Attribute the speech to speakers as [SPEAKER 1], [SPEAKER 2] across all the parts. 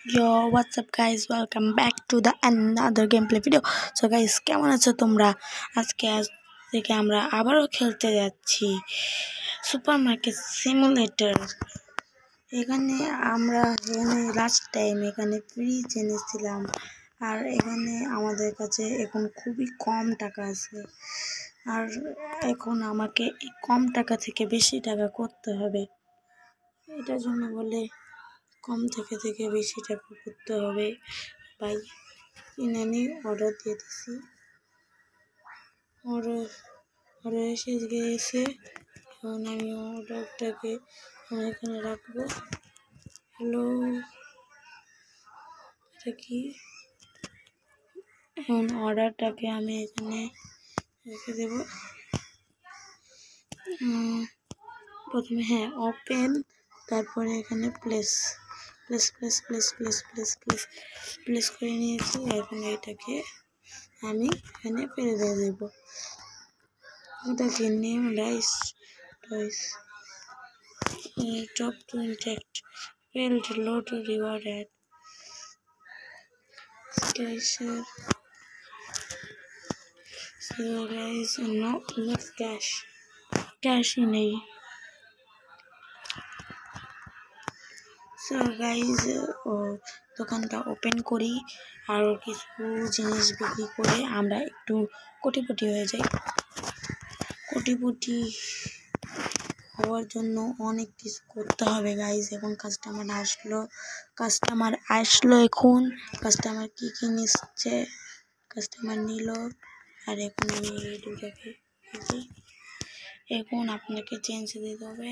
[SPEAKER 1] Yo, what's up guys? Welcome back to the another gameplay video. So guys, কেমন আছো তোমরা? আজ থেকে আমরা আবারও খেলতে যাচ্ছি সুপারমার্কেট সিমুলেটর। এখানে লাস্ট টাইম এখানে ফ্রিজ এনেছিলাম, আর এখানে আমাদের কাছে এখন খুবই কম টাকা আছে, আর এখন আমাকে কম টাকা থেকে বেশি টাকা করতে হবে। এটার জন্য বলে কম থেকে বেশি টাকা করতে হবে। ভাই কিনে অর্ডার দিয়ে দিছি, অর্ডার এসে গেছে। এখন আমি অর্ডারটাকে এখানে রাখবো। হ্যালো, এটা কি? এখন অর্ডারটাকে আমি এখানে রেখে দেব। প্রথমে ওপেন, তারপরে এখানে প্লেস করে নিয়েছি। এখন এটাকে আমি এখানে ফেলে দেব। এটাকে name rice top to intact failed load reward at so guys, no cash নেই। সো গাইজ, দোকানটা ওপেন করি, আর কিছু জিনিস বিক্রি করে আমরা একটু কোটিপতি হয়ে যাই। কোটিপতি হওয়ার জন্য অনেক কিছু করতে হবে গাইজ। এখন কাস্টমার আসলো এখন কাস্টমার কি নিচ্ছে, কাস্টমার নিল। আর এখন আমি এই দুটাকে এখন আপনাকে চেঞ্জ দিতে হবে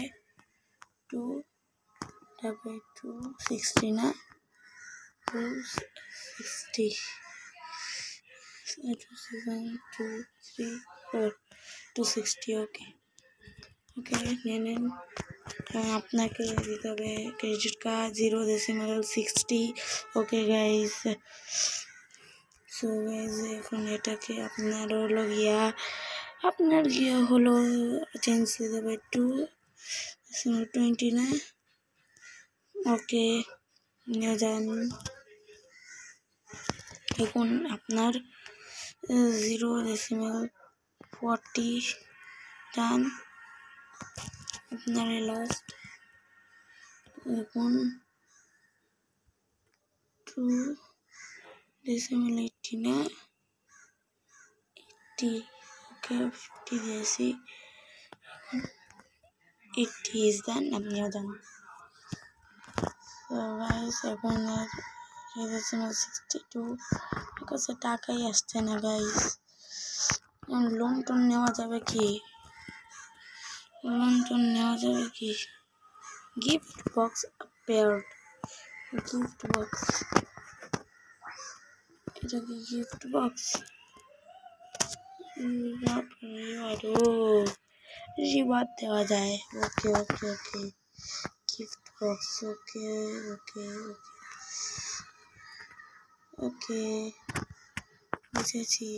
[SPEAKER 1] তারপরে 260 না 260 260 ওকে নেন। আপনাকে দিতে হবে credit card 0.60। Okay guys, so guys এখন এটাকে আপনার হলো চেঞ্জ দিতে হবে 2.20 না। ওকে নিয়ে যান। এখন আপনার 0.40 ডান। আপনার লাস্ট এখন 2.80 না 80। ওকে 50 দিয়েছি, 80 ইজ ডান। আপনিও ডান। এখন 0.62 কাছে টাকাই আসছে না গাইস। লোন টোন নেওয়া যাবে কি? Gift box paired, gift box, এটা কি গিফট বক্স? রিওয়ার্ড দেওয়া যায়। ওকে গিফট বক্স। ওকে বুঝেছি।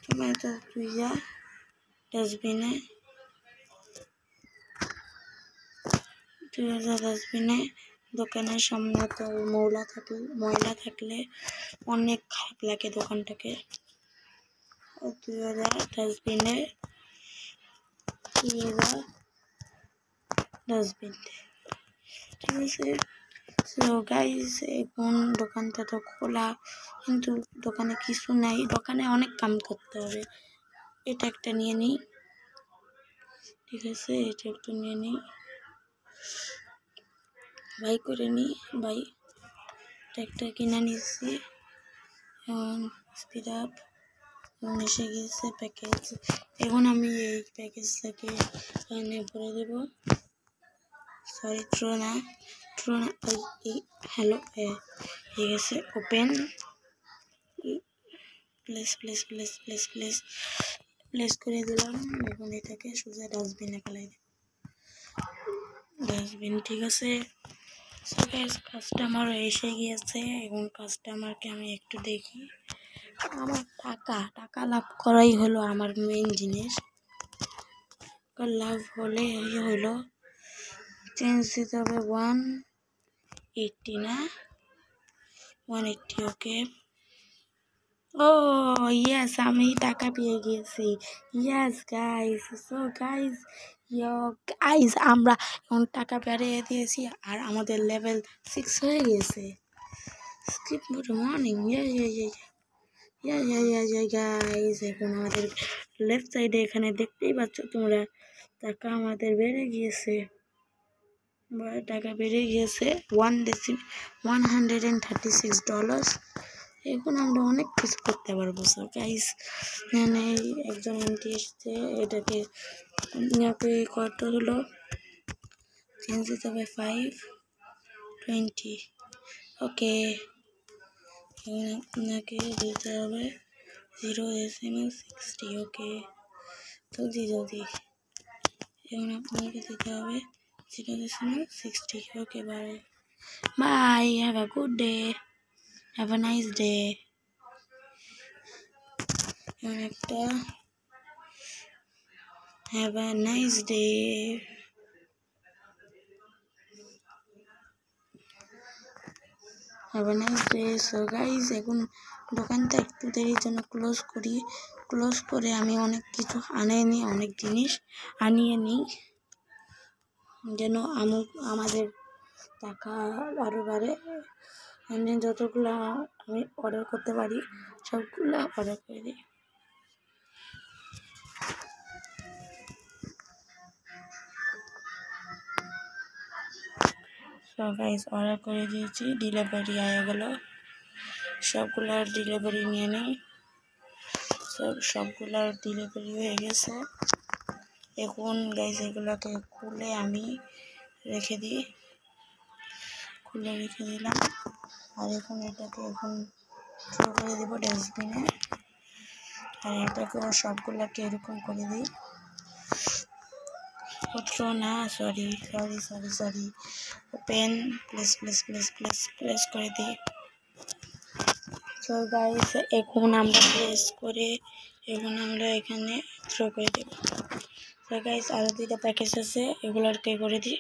[SPEAKER 1] টমেটো তুইয়া ডাস্টবিনে দোকানের সামনে তো ময়লা থাকলে অনেক খারাপ লাগে দোকানটাকে। 2000 ডাস্টবিন, ঠিক আছে। সো গাইস, এখন দোকানটা তো খোলা, কিন্তু দোকানে কিছু নাই। দোকানে অনেক কাম করতে হবে। এটা একটা নিয়ে নিই, ঠিক আছে। এটা একটা নিয়ে নিই, বাই করে নিই। এটা একটা কিনে নিচ্ছি। এখন স্পিড আপ এসে গেছে প্যাকেজ। এখন আমি এই প্যাকেজটাকে এখানে ভরে দেব। সরি, ট্রোনা হ্যালো হয়ে গেছে। ওপেন প্লেস করে দিলাম। এখন এটাকে সোজা ডাস্টবিনে ফেলাই দেব। ডাস্টবিন, ঠিক আছে। কাস্টমার এসে গিয়েছে। এখন কাস্টমারকে আমি একটু দেখি। আমার টাকা লাভ করাই হলো আমার মেইন জিনিস। লাভ হলে হলো চেঞ্জ দিতে হবে 180 না 180 ওকে ও ইয়েস আমি টাকা পেয়ে গেছি ইয়েস গাইস সো গাইস আমরা এখন টাকা বাড়িয়ে দিয়েছি আর আমাদের লেভেল 6 হয়ে গেছে স্কিপ গুড মর্নিং গাইস এখন আমাদের লেফট সাইডে এখানে দেখতেই পাচ্ছ তোমরা টাকা আমাদের বেড়ে গিয়েছে $136 এখন আমরা অনেক কিছু করতে পারবো সো গাইস মানে একজন আন্টি এসছে এটাকে কত হলো চেঞ্জ দিতে হবে 520 ওকে আপনাকে দিতে হবে 0.60 ওকে জলদি এখন আপনাকে দিতে হবে 0.60 okay bye have a good day have a nice day এখন একটা have a nice day so guys এখন দোকানটা একটু দেরির জন্য ক্লোজ করে আমি অনেক কিছু অনেক জিনিস আনিয়ে নিই যেন আমাদের টাকা আরো বাড়ে যতগুলো আমি অর্ডার করতে পারি সবগুলো অর্ডার করে দিই সো গাইস অর্ডার করে দিয়েছি ডেলিভারি হয়ে গেল সবগুলার ডেলিভারি নিয়ে নেই সবগুলার ডেলিভারি হয়ে গেছে এখন গাইস এগুলোকে খুলে আমি রেখে দিলাম আর এখন এটাকে থ্রো করে দেবো ডাস্টবিনে আর এটাকে সবগুলোকে এরকম করে দিই থ্রো না সরি পেন প্লেস করে দিই সো গাইস এখন আমরা প্লেস করে আমরা এখানে থ্রো করে দেব সো গাইস আরো দুইটা প্যাকেজ আছে এগুলোকে করে দিই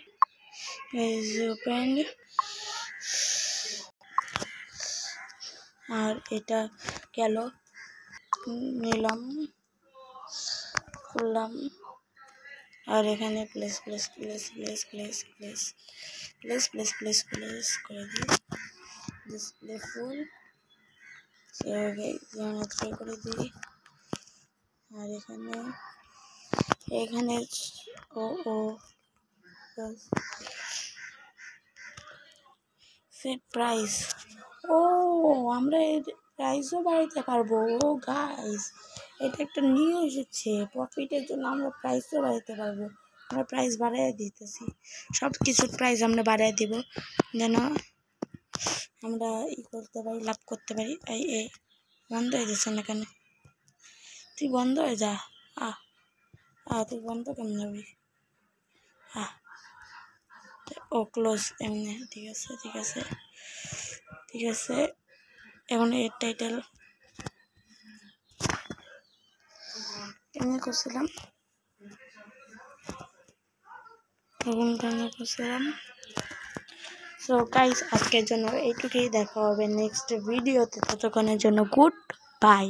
[SPEAKER 1] ওপেন আর এটা গেল নিলাম খুললাম আর এখানে প্লেস করে দিই ডিসপ্লে ফুল করে দিই আর এখানে সেট প্রাইস আমরা এর প্রাইসও বাড়াইতে পারবো গাইস এটা একটা নিউ এসেছে প্রফিটের জন্য আমরা প্রাইসও বাড়াইতে পারবো আমরা প্রাইস বাড়াই দিতেছি সব কিছুর প্রাইস আমরা বাড়াই দিব যেন আমরা করতে পারি লাভ করতে পারি এই বন্ধ হয়ে যাচ্ছে না কেন তুই বন্ধ হয়ে যা তুই বন্ধ কেমন হবি ও ক্লোজ এমনি ঠিক আছে এখন এর টাইটেল এমনি করছিলাম সো গাইস আজকের জন্য এইটুকুই দেখা হবে নেক্সট ভিডিওতে ততক্ষণের জন্য গুড বাই